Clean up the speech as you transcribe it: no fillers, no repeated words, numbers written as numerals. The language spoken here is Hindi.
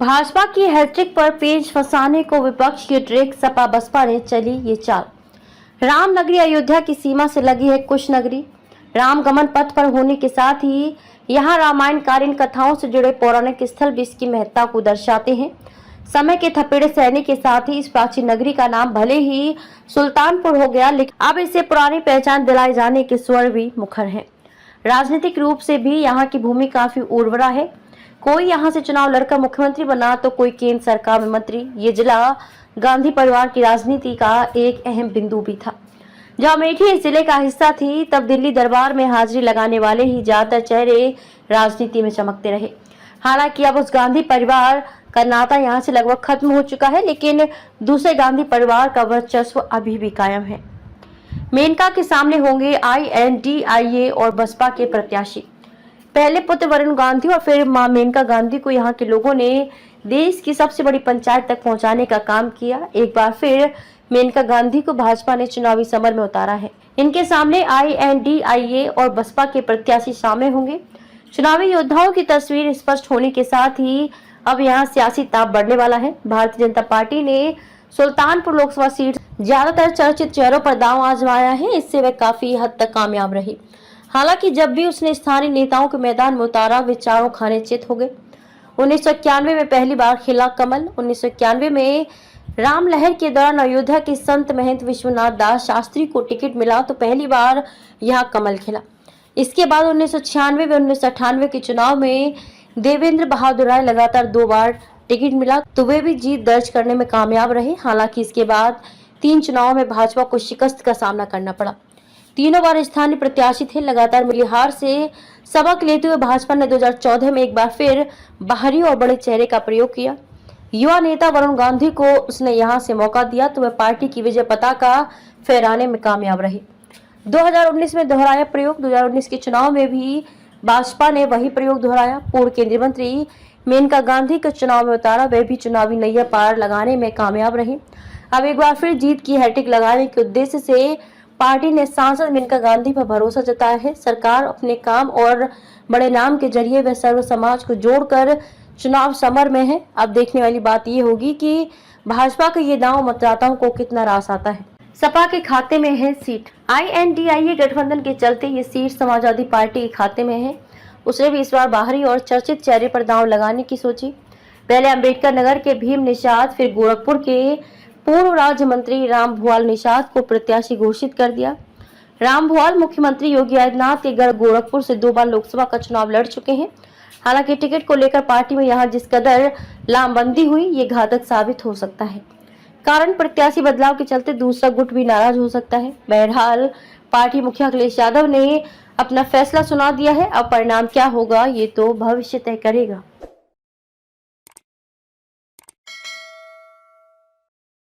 भाजपा की हैट्रिक पर पेच फंसाने को विपक्ष की ट्रिक, सपा बसपा ने चली ये चाल। राम नगरी अयोध्या की सीमा से लगी है कुश नगरी। राम गमन पथ पर होने के साथ ही यहाँ रामायणकालीन कथाओं से जुड़े पौराणिक स्थल भी इसकी महत्ता को दर्शाते हैं। समय के थपेड़े सहने के साथ ही इस प्राचीन नगरी का नाम भले ही सुल्तानपुर हो गया, लेकिन अब इसे पुरानी पहचान दिलाए जाने के स्वर भी मुखर हैं। राजनीतिक रूप से भी यहाँ की भूमि काफी उर्वरा है। कोई यहाँ से चुनाव लड़कर मुख्यमंत्री बना तो कोई केंद्र सरकार में मंत्री। ये जिला गांधी परिवार की राजनीति का एक अहम बिंदु भी था। जब अमेठी इस जिले का हिस्सा थी, तब दिल्ली दरबार में हाजिरी लगाने वाले ही ज्यादातर चेहरे राजनीति में चमकते रहे। हालांकि अब उस गांधी परिवार का नाता यहाँ से लगभग खत्म हो चुका है, लेकिन दूसरे गांधी परिवार का वर्चस्व अभी भी कायम है। मेनका के सामने होंगे INDIA और बसपा के प्रत्याशी। पहले पुत्र वरुण गांधी और फिर मां मेनका गांधी को यहाँ के लोगों ने देश की सबसे बड़ी पंचायत तक पहुंचाने का काम किया। एक बार फिर मेनका गांधी को भाजपा ने चुनावी समर में उतारा है। इनके सामने INDIA और बसपा के प्रत्याशी शामिल होंगे। चुनावी योद्धाओं की तस्वीर स्पष्ट होने के साथ ही अब यहाँ सियासी ताप बढ़ने वाला है। भारतीय जनता पार्टी ने सुल्तानपुर लोकसभा सीट ज्यादातर चर्चित चेहरों पर दांव आजमाया है। इससे वह काफी हद तक कामयाब रही। हालांकि जब भी उसने स्थानीय नेताओं के मैदान में उतारा, वे चारों खाने चित हो गए। 1991 में पहली बार खिला कमल। 1991 में राम लहर के दौरान अयोध्या के संत महंत विश्वनाथ दास शास्त्री को टिकट मिला तो पहली बार यहाँ कमल खिला। इसके बाद 1996 व 1998 के चुनाव में देवेंद्र बहादुर राय लगातार 2 बार टिकट मिला तो वे भी जीत दर्ज करने में कामयाब रहे। हालांकि इसके बाद 3 चुनावों में भाजपा को शिकस्त का सामना करना पड़ा। तीनों बार स्थानीय प्रत्याशी थे। लगातार मिली हार से सबक लेते हुए भाजपा ने 2014 में एक बार फिर बाहरी और बड़े चेहरे का प्रयोग किया। युवा नेता वरुण गांधी को उसने यहां से मौका दिया तो वह पार्टी की विजय पताका फहराने में कामयाब रहे। 2019 में दोहराया प्रयोग। 2019 के चुनाव में भी भाजपा ने वही प्रयोग दोहराया। पूर्व केंद्रीय मंत्री मेनका गांधी को चुनाव में उतारा, वे भी चुनावी नैया पार लगाने में कामयाब रहे। अब एक बार फिर जीत की हैट्रिक लगाने के उद्देश्य से पार्टी ने सांसद मेनका गांधी पर भरोसा जताया है। सरकार अपने काम और बड़े नाम के जरिए वह सर्व समाज को जोड़कर चुनाव समर में है। अब देखने वाली बात ये होगी कि भाजपा का ये दांव मतदाताओं को कितना रास आता है। सपा के खाते में है सीट। INDIA गठबंधन के चलते ये सीट समाजवादी पार्टी के खाते में है। उसने भी इस बार बाहरी और चर्चित चेहरे पर दांव लगाने की सोची। पहले अम्बेडकर नगर के भीम निषाद, फिर गोरखपुर के पूर्व राज्य मंत्री राम भुआल निषाद को प्रत्याशी घोषित कर दिया। राम भुआल मुख्यमंत्री योगी आदित्यनाथ के गढ़ गोरखपुर से 2 बार लोकसभा का चुनाव लड़ चुके हैं। हालांकि टिकट को लेकर पार्टी में यहाँ जिस कदर लामबंदी हुई, ये घातक साबित हो सकता है। कारण प्रत्याशी बदलाव के चलते दूसरा गुट भी नाराज हो सकता है। बहरहाल पार्टी मुखिया अखिलेश यादव ने अपना फैसला सुना दिया है। अब परिणाम क्या होगा ये तो भविष्य तय करेगा।